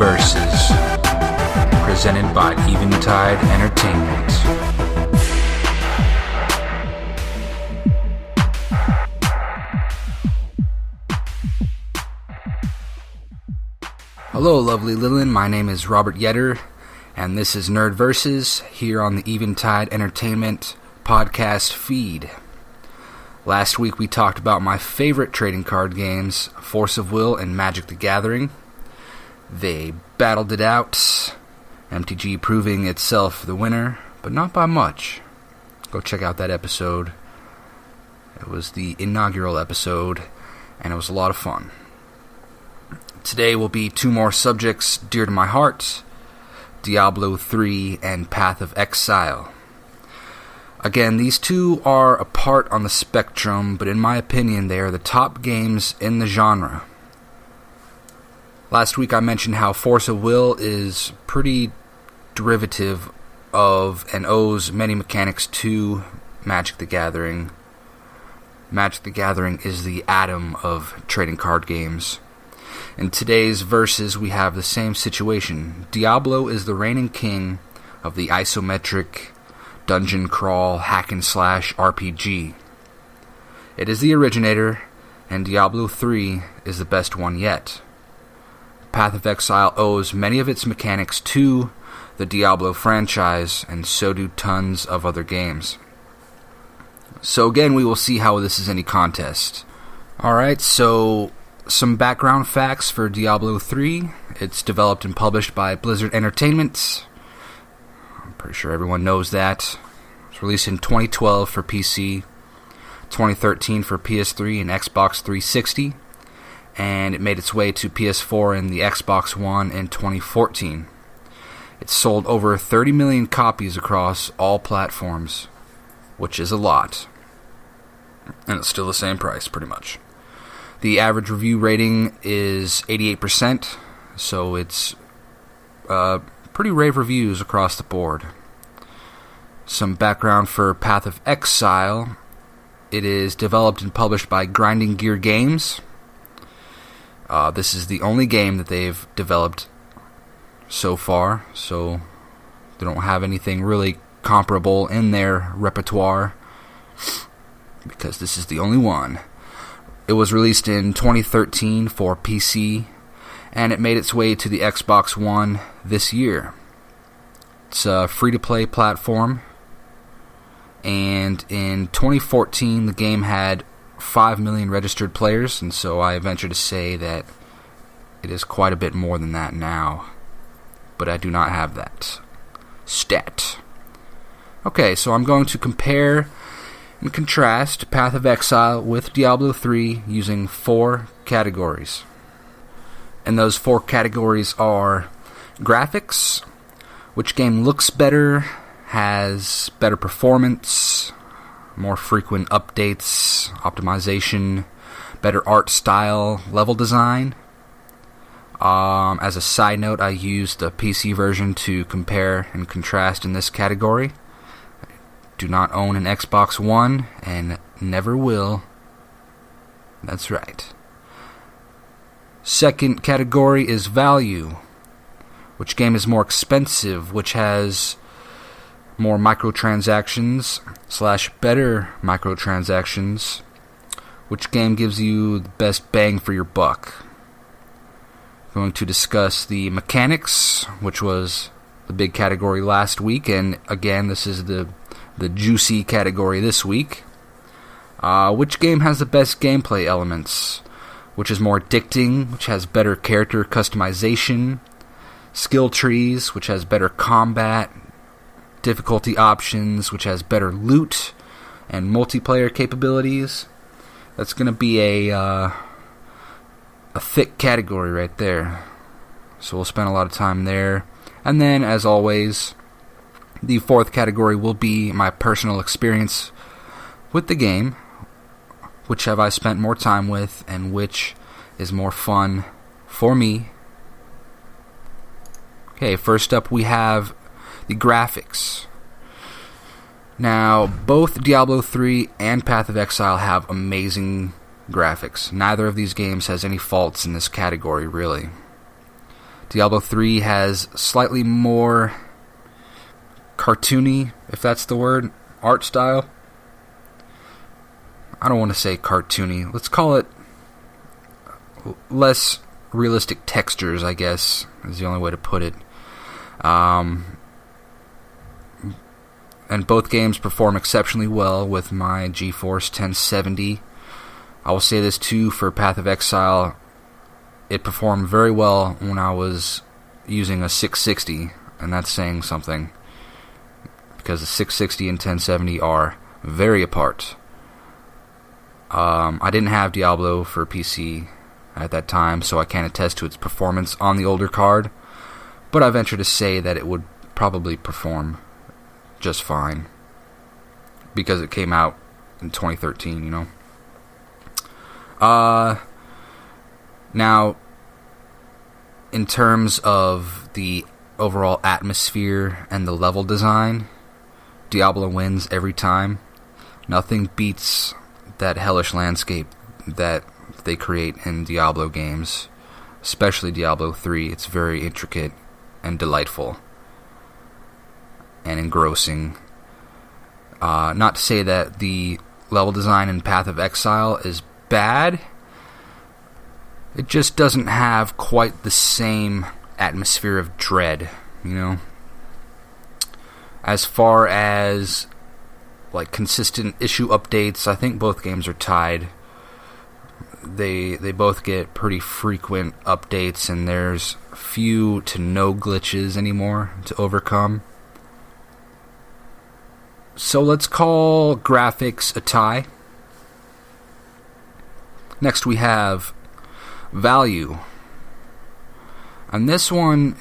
Versus, presented by Eventide Entertainment. Hello, lovely Lilin. My name is Robert Yetter, and this is Nerd Versus here on the Eventide Entertainment podcast feed. Last week we talked about my favorite trading card games, Force of Will and Magic the Gathering. They battled it out, MTG proving itself the winner, but not by much. Go check out that episode. It was the inaugural episode, and it was a lot of fun. Today will be two more subjects dear to my heart, Diablo 3 and Path of Exile. Again, these two are apart on the spectrum, but in my opinion, they are the top games in the genre. Last week I mentioned how Force of Will is pretty derivative of and owes many mechanics to Magic the Gathering. Magic the Gathering is the atom of trading card games. In today's verses, we have the same situation. Diablo is the reigning king of the isometric dungeon crawl hack and slash RPG. It is the originator, and Diablo 3 is the best one yet. Path of Exile owes many of its mechanics to the Diablo franchise, and so do tons of other games. So again, we will see how this is any contest. Alright, so some background facts for Diablo 3. It's developed and published by Blizzard Entertainment. Pretty sure everyone knows that. It was released in 2012 for PC, 2013 for PS3 and Xbox 360, and it made its way to PS4 and the Xbox One in 2014. It sold over 30 million copies across all platforms, which is a lot. And it's still the same price, pretty much. The average review rating is 88%, so it's pretty rave reviews across the board. Some background for Path of Exile. It is developed and published by Grinding Gear Games. This is the only game that they've developed so far, so they don't have anything really comparable in their repertoire, because this is the only one. It was released in 2013 for PC, and it made its way to the Xbox One this year. It's a free-to-play platform, and in 2014 the game had 5 million registered players, and so I venture to say that it is quite a bit more than that now. But I do not have that stat. Okay, so I'm going to compare and contrast Path of Exile with Diablo 3 using 4 categories. And those 4 categories are graphics, which game looks better, has better performance, more frequent updates, optimization, better art style, level design. As a side note, I used the PC version to compare and contrast in this category. I do not own an Xbox One, and never will. That's right. Second category is value. Which game is more expensive, which has more microtransactions / better microtransactions. Which game gives you the best bang for your buck? Going to discuss the mechanics, which was the big category last week, and again, this is the juicy category this week. Which game has the best gameplay elements? Which is more addicting, which has better character customization, skill trees, which has better combat, difficulty options, which has better loot, and multiplayer capabilities. That's going to be a thick category right there. So we'll spend a lot of time there. And then, as always, the fourth category will be my personal experience with the game. Which have I spent more time with, and which is more fun for me. Okay, first up we have the graphics. Now, both Diablo 3 and Path of Exile have amazing graphics. Neither of these games has any faults in this category, really. Diablo 3 has slightly more cartoony, if that's the word, art style. I don't want to say cartoony. Let's call it less realistic textures, I guess, is the only way to put it. And both games perform exceptionally well with my GeForce 1070. I will say this too for Path of Exile. It performed very well when I was using a 660, and that's saying something, because the 660 and 1070 are very apart. I didn't have Diablo for PC at that time, so I can't attest to its performance on the older card, but I venture to say that it would probably perform just fine, because it came out in 2013, you know. Now, in terms of the overall atmosphere and the level design, Diablo wins every time. Nothing beats that hellish landscape that they create in Diablo games, especially Diablo 3. It's very intricate and delightful and engrossing. Not to say that the level design in Path of Exile is bad. It just doesn't have quite the same atmosphere of dread, you know? As far as like consistent issue updates, I think both games are tied. They both get pretty frequent updates, and there's few to no glitches anymore to overcome. So let's call graphics a tie. Next we have value. And this one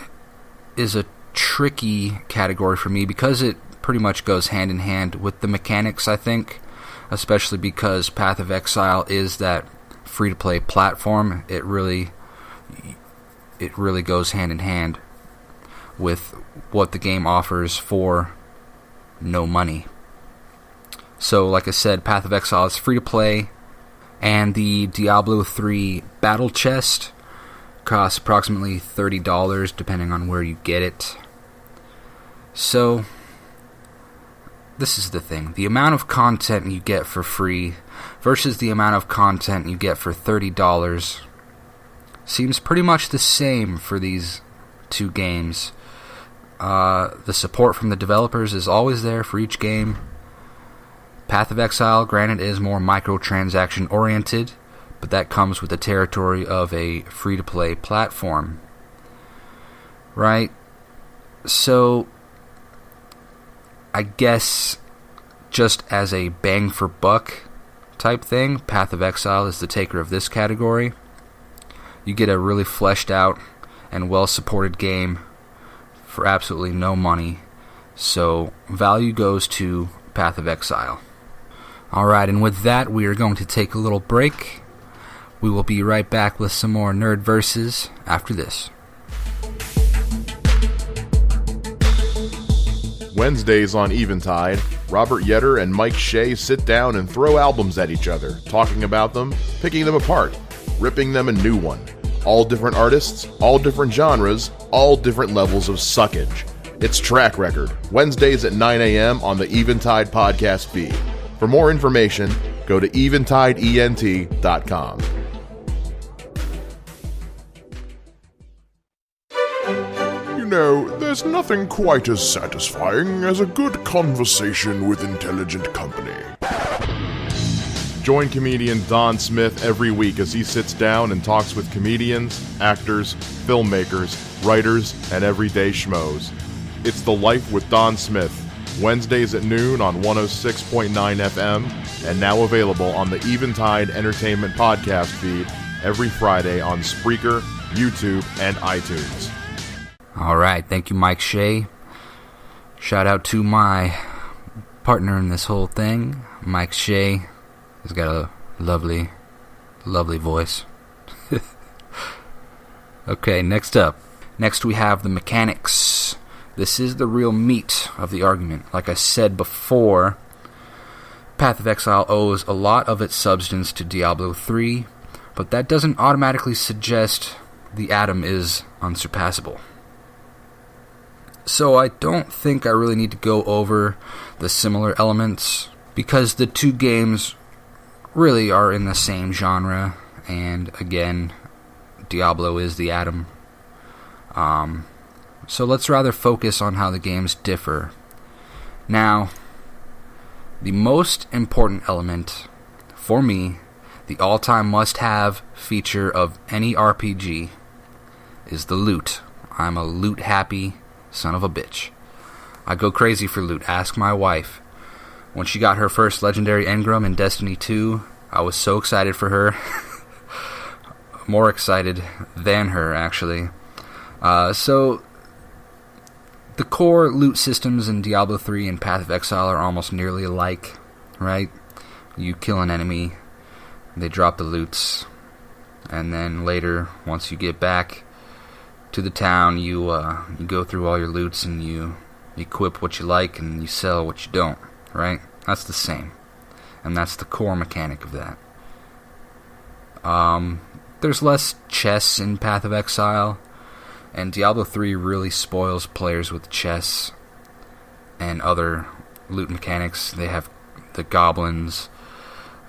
is a tricky category for me because it pretty much goes hand in hand with the mechanics, I think. Especially because Path of Exile is that free-to-play platform. It really goes hand in hand with what the game offers for no money. So, like I said, Path of Exile is free-to-play, and the Diablo 3 Battle Chest costs approximately $30, depending on where you get it. So, this is the thing. The amount of content you get for free versus the amount of content you get for $30 seems pretty much the same for these two games. The support from the developers is always there for each game. Path of Exile, granted, is more microtransaction oriented, but that comes with the territory of a free-to-play platform. Right? So, I guess, just as a bang-for-buck type thing, Path of Exile is the taker of this category. You get a really fleshed out and well-supported game for absolutely no money. So, value goes to Path of Exile. Alright, and with that, we are going to take a little break. We will be right back with some more Nerd Verses after this. Wednesdays on Eventide, Robert Yetter and Mike Shea sit down and throw albums at each other, talking about them, picking them apart, ripping them a new one. All different artists, all different genres, all different levels of suckage. It's Track Record, Wednesdays at 9 a.m. on the Eventide podcast feed. For more information, go to eventideent.com. You know, there's nothing quite as satisfying as a good conversation with intelligent company. Join comedian Don Smith every week as he sits down and talks with comedians, actors, filmmakers, writers, and everyday schmoes. It's The Life with Don Smith, Wednesdays at noon on 106.9 FM, and now available on the Eventide Entertainment podcast feed every Friday on Spreaker, YouTube, and iTunes. Alright, thank you, Mike Shea. Shout out to my partner in this whole thing, Mike Shea. He's got a lovely, lovely voice. Okay, next up. Next we have the mechanics. This is the real meat of the argument. Like I said before, Path of Exile owes a lot of its substance to Diablo 3, but that doesn't automatically suggest the Atom is unsurpassable. So I don't think I really need to go over the similar elements, because the two games really are in the same genre, and again, Diablo is the Atom. So let's rather focus on how the games differ. Now, the most important element, for me, the all-time must-have feature of any RPG, is the loot. I'm a loot-happy son of a bitch. I go crazy for loot. Ask my wife. When she got her first legendary engram in Destiny 2, I was so excited for her. More excited than her, actually. So, the core loot systems in Diablo 3 and Path of Exile are almost nearly alike, right? You kill an enemy, they drop the loots, and then later, once you get back to the town, you go through all your loots and you equip what you like and you sell what you don't, right? That's the same. And that's the core mechanic of that. There's less chests in Path of Exile, and Diablo 3 really spoils players with chests and other loot mechanics. They have the goblins,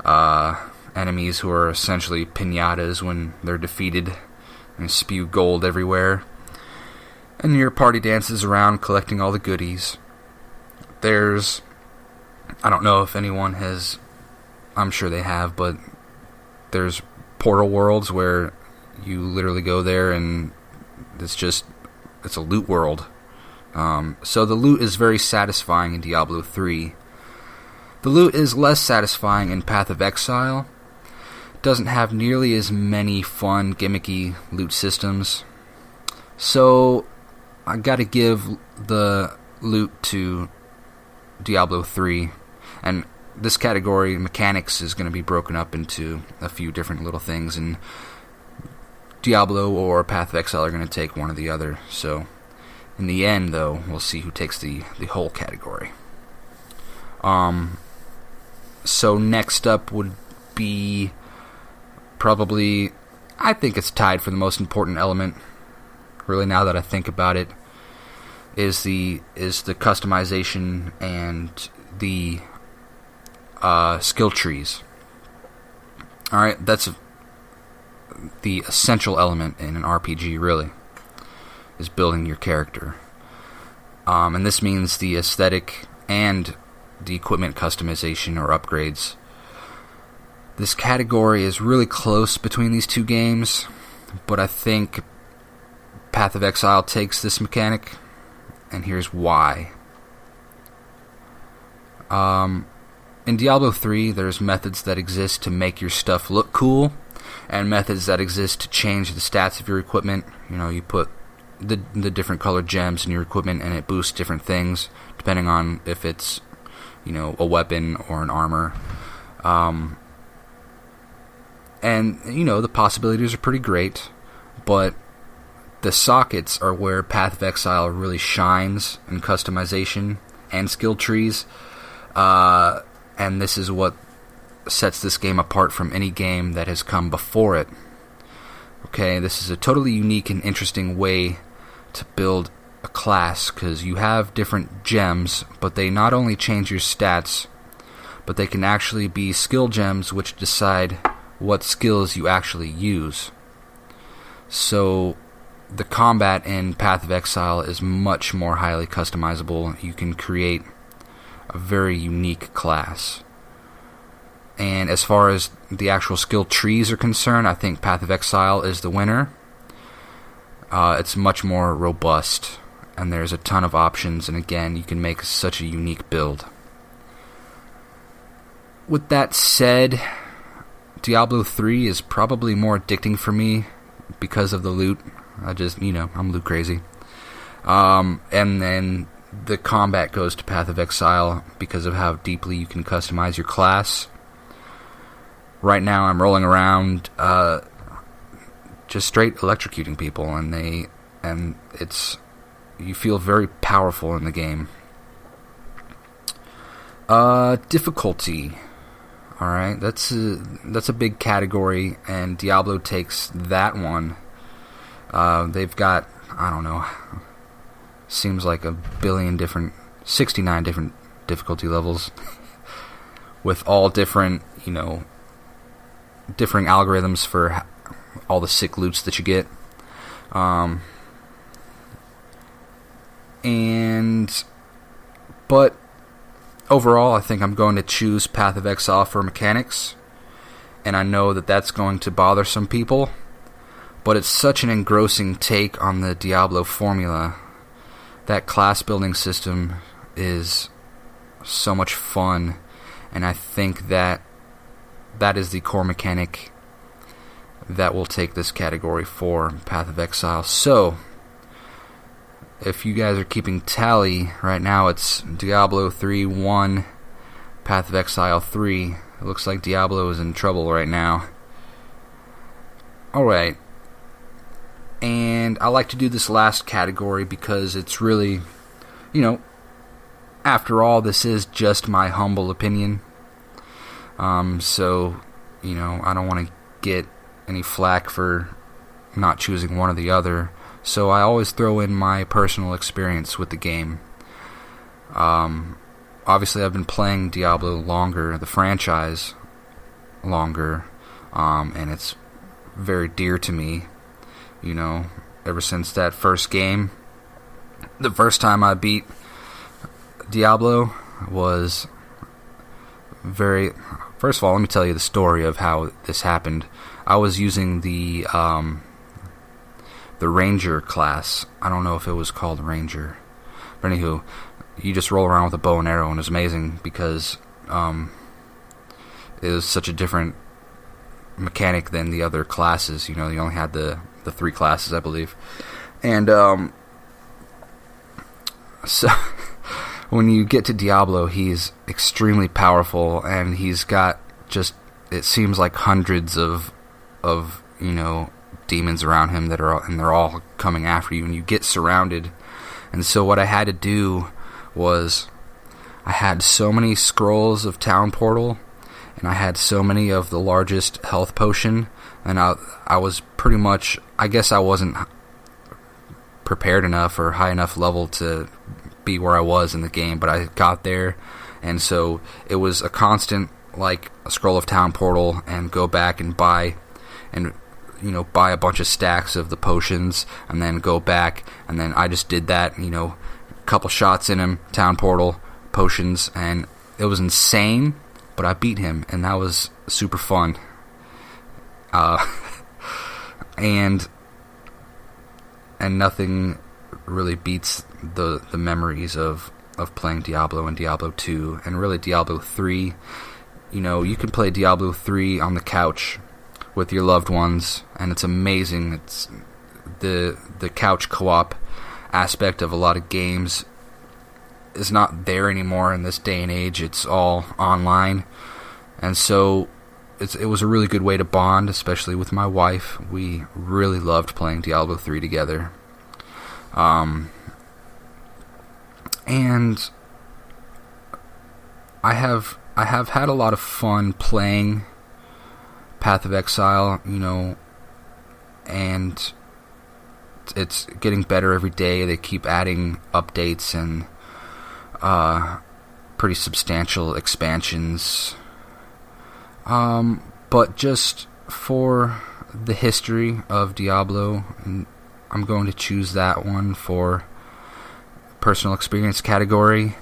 enemies who are essentially piñatas when they're defeated, and spew gold everywhere. And your party dances around collecting all the goodies. There's, I don't know if anyone has, I'm sure they have, but there's portal worlds where you literally go there and it's a loot world. So the loot is very satisfying in Diablo 3. The loot is less satisfying in Path of Exile. Doesn't have nearly as many fun, gimmicky loot systems. So I gotta give the loot to Diablo 3. And this category, mechanics, is going to be broken up into a few different little things, and Diablo or Path of Exile are going to take one or the other. So in the end, though, we'll see who takes the whole category. So next up would be probably, I think it's tied for the most important element, really, now that I think about it, is the customization and the skill trees. Alright, that's the essential element in an RPG, really, is building your character. And this means the aesthetic and the equipment customization or upgrades. This category is really close between these two games, but I think Path of Exile takes this mechanic, and here's why. In Diablo 3, there's methods that exist to make your stuff look cool, and methods that exist to change the stats of your equipment. You know, you put the different colored gems in your equipment, and it boosts different things, depending on if it's, you know, a weapon or an armor. And, you know, the possibilities are pretty great, but the sockets are where Path of Exile really shines in customization and skill trees. And this is what sets this game apart from any game that has come before it. Okay, this is a totally unique and interesting way to build a class, because you have different gems, but they not only change your stats, but they can actually be skill gems which decide what skills you actually use. So the combat in Path of Exile is much more highly customizable. You can create a very unique class. And as far as the actual skill trees are concerned, I think Path of Exile is the winner. It's much more robust, and there's a ton of options, and again, you can make such a unique build. With that said, Diablo 3 is probably more addicting for me because of the loot. I'm loot crazy. And then the combat goes to Path of Exile because of how deeply you can customize your class. Right now I'm rolling around just straight electrocuting people, and you feel very powerful in the game. Difficulty. Alright, that's a big category, and Diablo takes that one They've got, I don't know, seems like 69 different difficulty levels with all different, differing algorithms for all the sick loots that you get. But overall, I think I'm going to choose Path of Exile for mechanics, and I know that that's going to bother some people, but it's such an engrossing take on the Diablo formula. That class building system is so much fun, and I think that is the core mechanic that will take this category for Path of Exile. So, if you guys are keeping tally, right now it's Diablo 3 1, Path of Exile 3. It looks like Diablo is in trouble right now. Alright. And I like to do this last category because it's really, after all, this is just my humble opinion. So, I don't want to get any flack for not choosing one or the other. So I always throw in my personal experience with the game. Obviously, I've been playing Diablo longer, the franchise longer, and it's very dear to me. Ever since that first game, the first time I beat Diablo was very... First of all, let me tell you the story of how this happened. I was using the Ranger class. I don't know if it was called Ranger. But anywho, you just roll around with a bow and arrow, and it's amazing because it was such a different mechanic than the other classes. You only had the 3 classes, I believe. And so when you get to Diablo, he's extremely powerful, and he's got just, it seems like hundreds of demons around him they're all coming after you, and you get surrounded. And so what I had to do was, I had so many scrolls of Town Portal, and I had so many of the largest health potion, and I was pretty much, I guess I wasn't prepared enough or high enough level to be where I was in the game, but I got there, and so it was a constant, like, a scroll of Town Portal, and go back and buy a bunch of stacks of the potions, and then go back, and then I just did that, a couple shots in him, Town Portal, potions, and it was insane, but I beat him, and that was super fun. And nothing really beats the memories of playing Diablo and Diablo 2, and really Diablo 3. You can play Diablo 3 on the couch with your loved ones, and it's amazing. It's the couch co-op aspect of a lot of games is not there anymore in this day and age. It's all online, and so it was a really good way to bond, especially with my wife. We really loved playing Diablo 3 together. And I have had a lot of fun playing Path of Exile, and it's getting better every day. They keep adding updates and pretty substantial expansions. But just for the history of Diablo, I'm going to choose that one for personal experience category,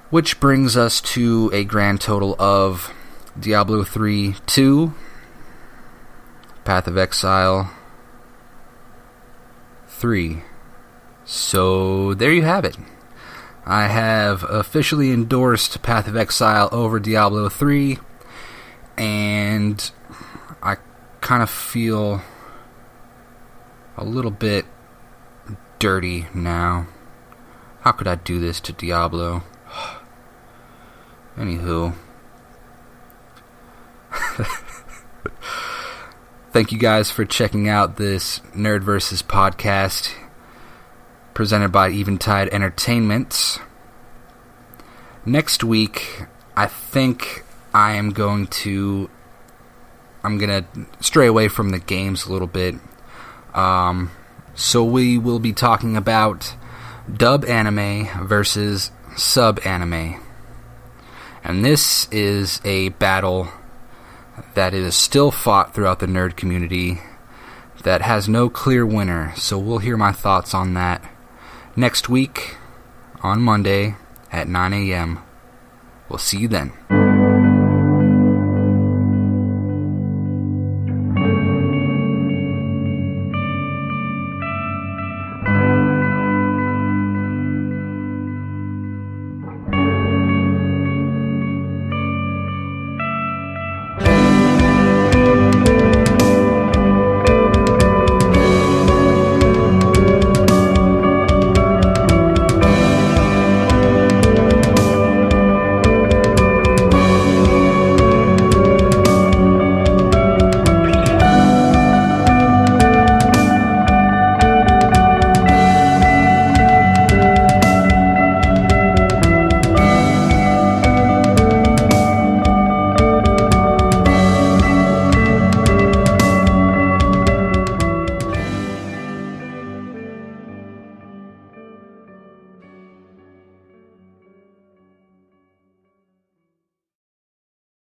which brings us to a grand total of Diablo 3 2, Path of Exile 3. So there you have it. I have officially endorsed Path of Exile over Diablo 3, and I kind of feel a little bit dirty now. How could I do this to Diablo? Anywho. Thank you guys for checking out this Nerd Versus podcast presented by Eventide Entertainment. Next week, I think I'm gonna stray away from the games a little bit. So we will be talking about dub anime versus sub anime. And this is a battle that is still fought throughout the nerd community that has no clear winner. So we'll hear my thoughts on that next week on Monday at 9 a.m. We'll see you then.